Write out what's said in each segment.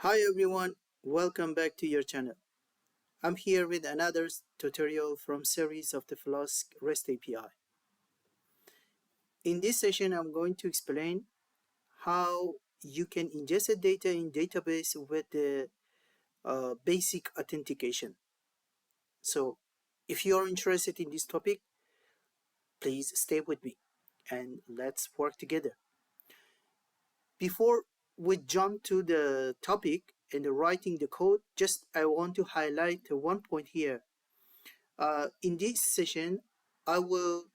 Hi everyone, welcome back to your channel. I'm here with another tutorial from series of the Flask REST API. In this session, I'm going to explain how you can ingest the data in database with the basic authentication. So if you're interested in this topic, please stay with me and let's work together. Before we jump to the topic and writing the code, I want to highlight one point here. In this session, I will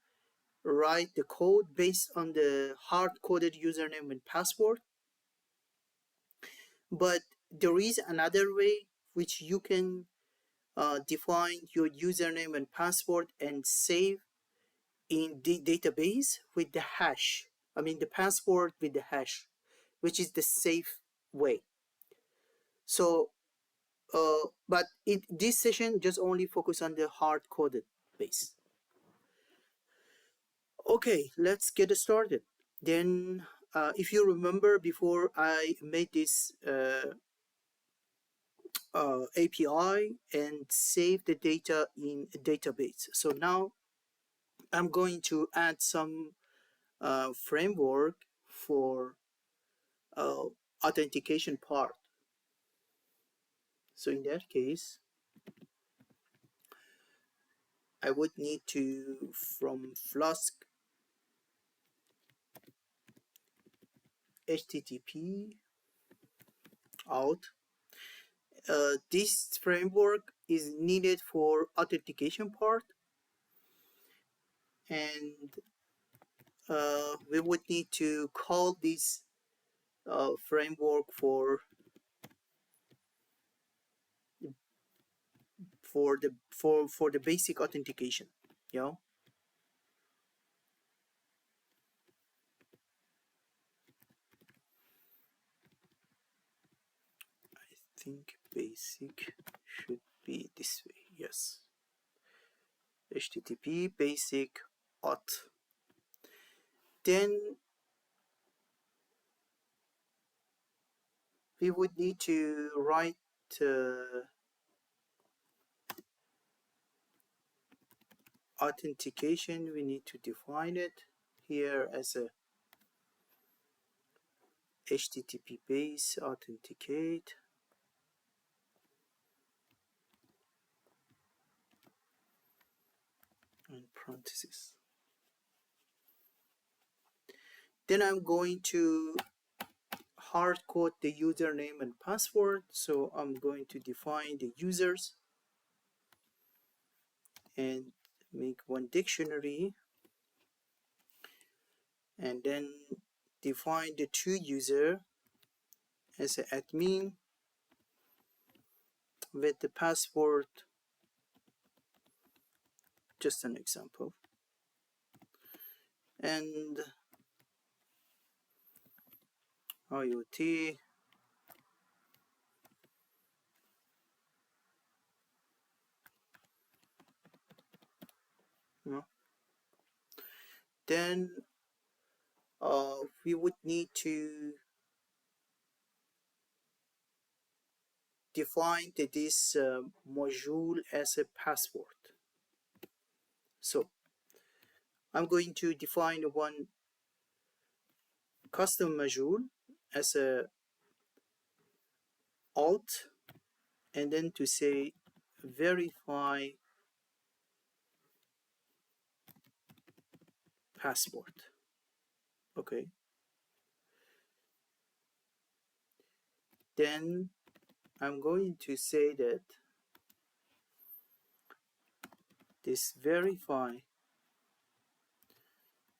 write the code based on the hard-coded username and password. But there is another way which you can define your username and password and save in the database with the hash. I mean the password with the hash, which is the safe way. So, but this session just only focus on the hard-coded base. Okay, let's get started. Then, if you remember, before I made this API and save the data in a database. So now I'm going to add some framework for authentication part. So in that case, I would need to, from Flask, HTTP out. This framework is needed for authentication part, and we would need to call this framework for the basic authentication. I think basic should be this way. Yes, HTTP basic auth. Then we would need to write authentication. We need to define it here as a HTTP base authenticate. And parentheses. Then I'm going to hard code the username and password. So I'm going to define the users and make one dictionary, and then define the two user as an admin with the password, just an example, and IoT then we would need to define this module as a password. So I'm going to define one custom module as a auth, and then to say verify password. Okay. Then I'm going to say that this verify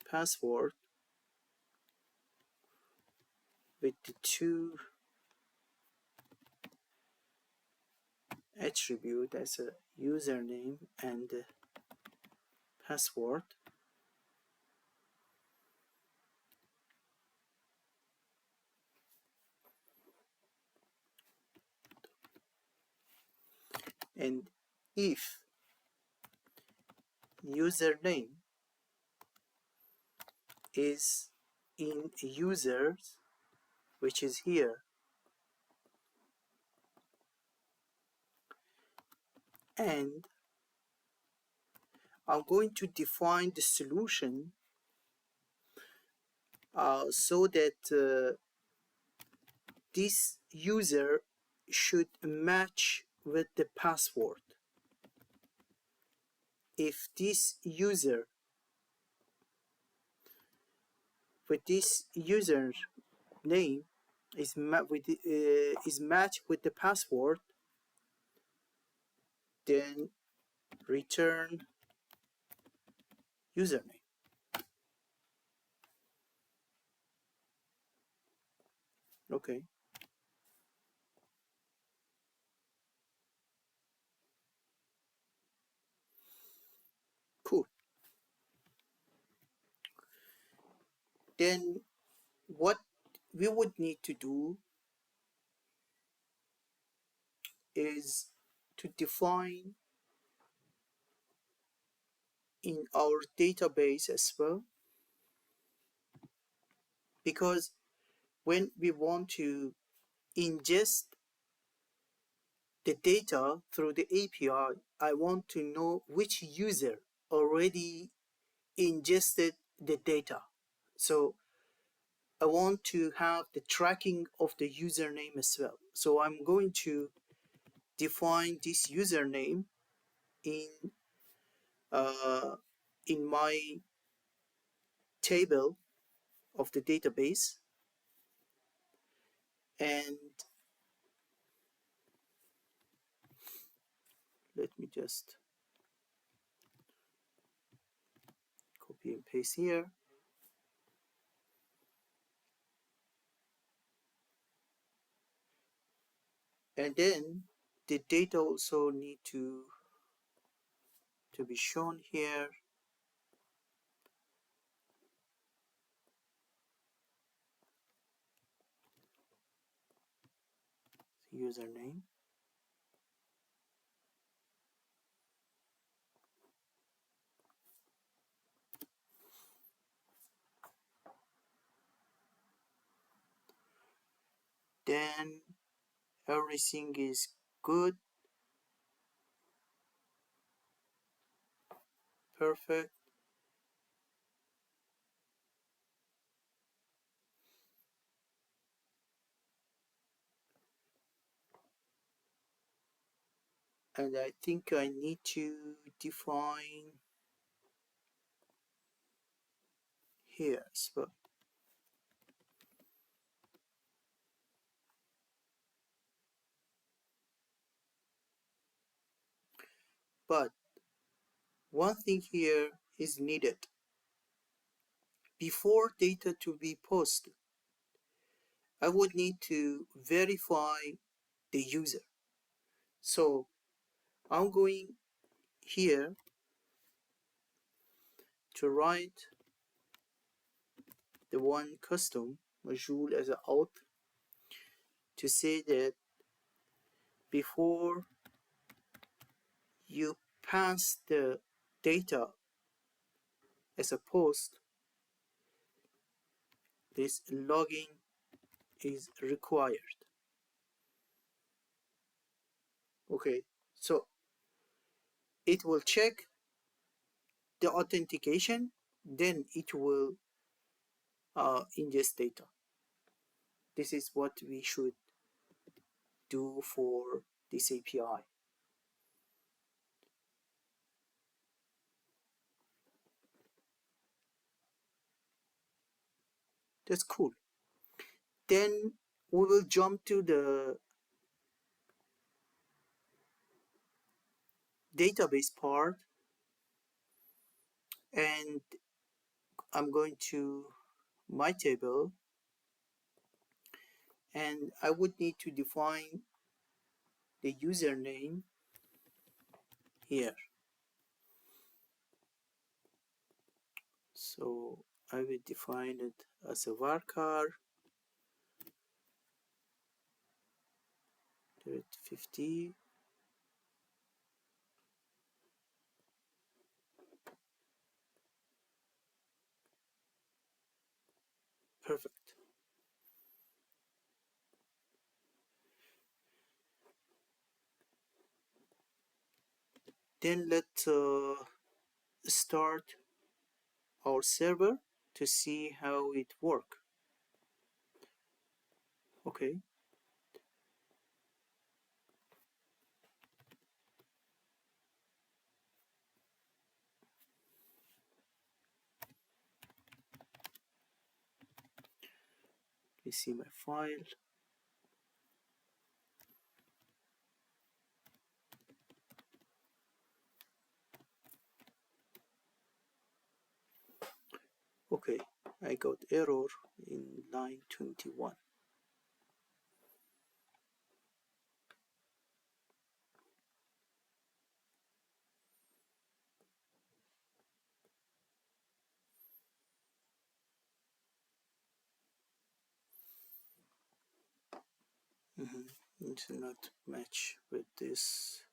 password with the two attribute as a username and password, and if username is in users, which is here, and I'm going to define the solution so that this user should match with the password. If this user with this user name is matched with the password, then return username. Okay. Cool. Then what we would need to do is to define in our database as well, because when we want to ingest the data through the API, I want to know which user already ingested the data. So I want to have the tracking of the username as well. So I'm going to define this username in in my table of the database, and let me just copy and paste here. And then the data also need to be shown here. The username. Then everything is good. Perfect. And I think I need to define here as well. But one thing here is needed. Before data to be posted, I would need to verify the user. So I'm going here to write the one custom module as an auth to say that before you pass the data as a post, this logging is required. Okay, so it will check the authentication, then it will ingest data. This is what we should do for this API. That's cool. Then we will jump to the database part, and I'm going to my table, and I would need to define the username here. So I will define it as a varchar 50. Perfect. Then let's start our server to see how it works. Okay. Let me see my file. Okay, I got error in line 21. It's not match with this.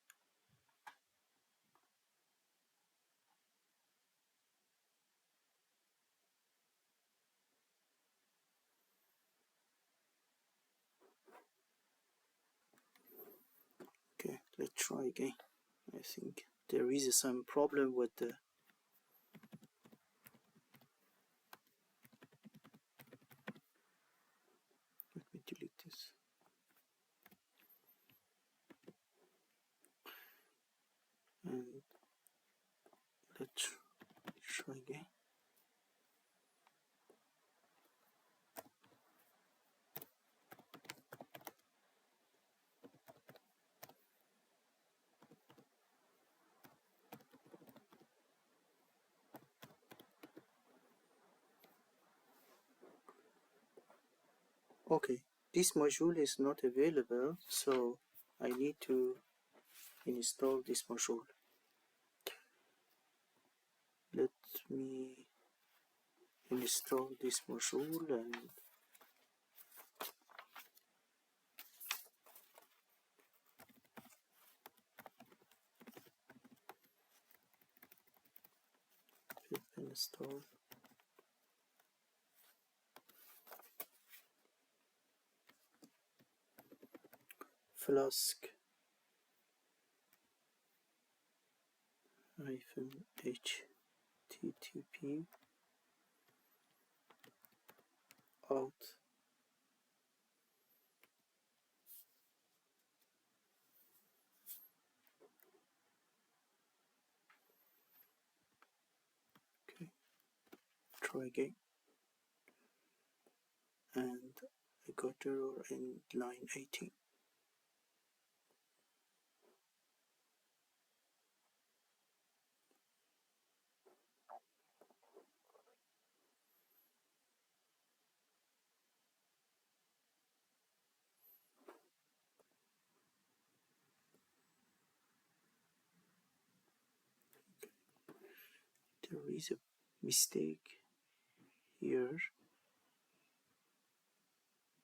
Okay, let's try again. I think there is some problem with the. Let me delete this. And let's try again. Okay, this module is not available, so I need to install this module. Let me install this module and install. Flask -http out okay, try again, and I got error in line 18. There is a mistake here,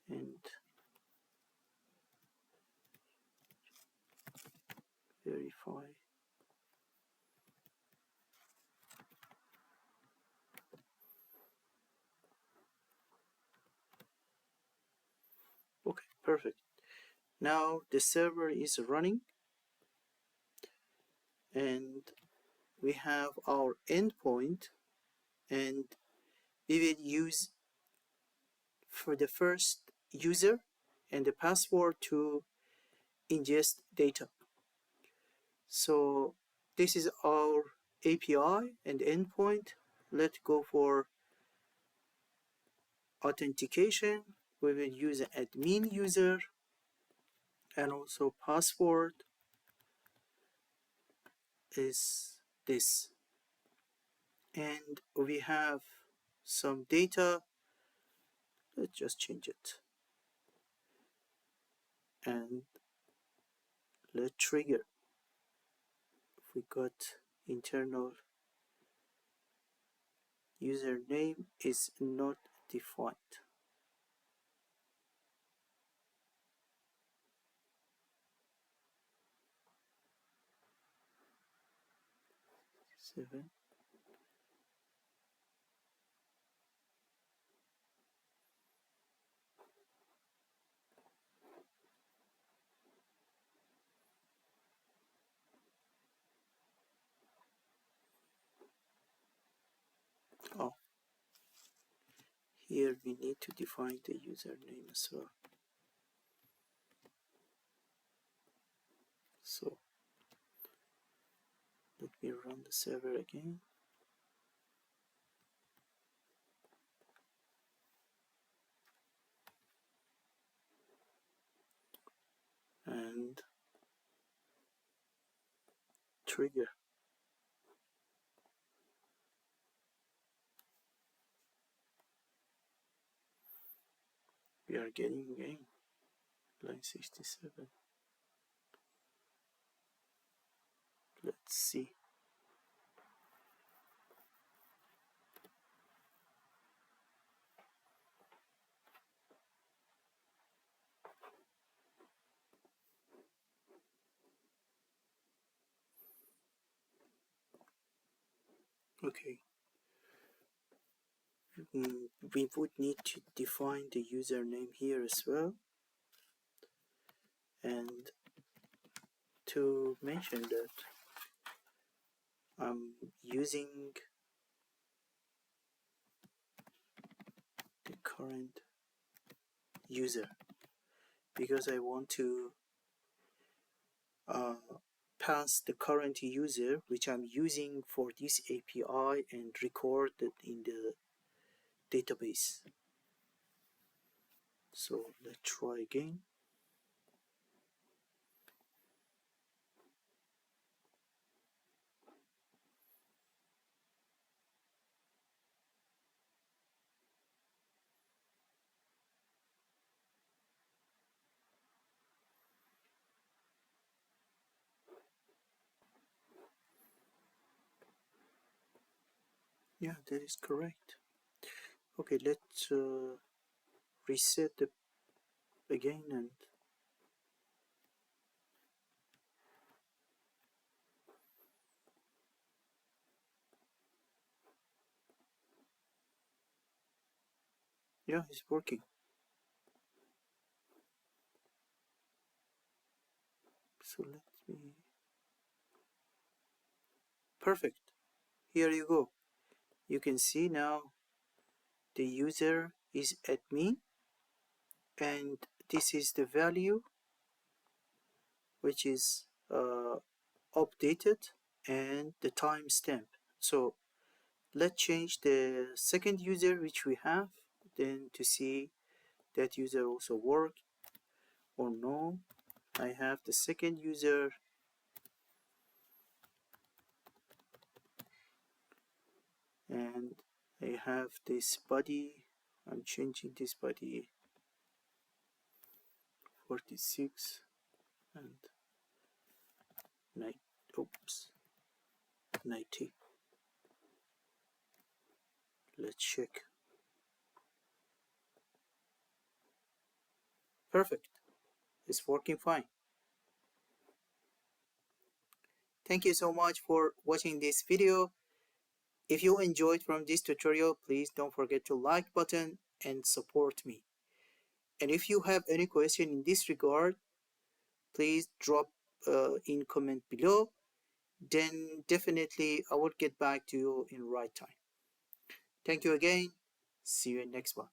and verify. Okay, perfect. Now the server is running, and we have our endpoint, and we will use for the first user and the password to ingest data. So this is our API and endpoint. Let's go for authentication. We will use an admin user, and also password is this. And we have some data. Let's just change it. And let's trigger. We got internal username is not defined. 7. Here we need to define the username as well. So let me run the server again. And trigger. We are getting again line 67. Let's see. Okay. We would need to define the username here as well. And to mention that I'm using the current user because I want to pass the current user which I'm using for this API and record it in the database. So let's try again. Yeah, that is correct. Okay, let's reset the again, and yeah, it's working. So let me, perfect. Here you go. You can see now the user is admin, and this is the value which is updated and the timestamp. So let's change the second user which we have, then to see that user also work or no. I have the second user, and I have this body. I'm changing this body 46 and 90. Let's check. Perfect. It's working fine. Thank you so much for watching this video. If you enjoyed from this tutorial, please don't forget to like button and support me. And if you have any question in this regard, please drop in comment below. Then definitely I will get back to you in right time. Thank you again. See you in next one.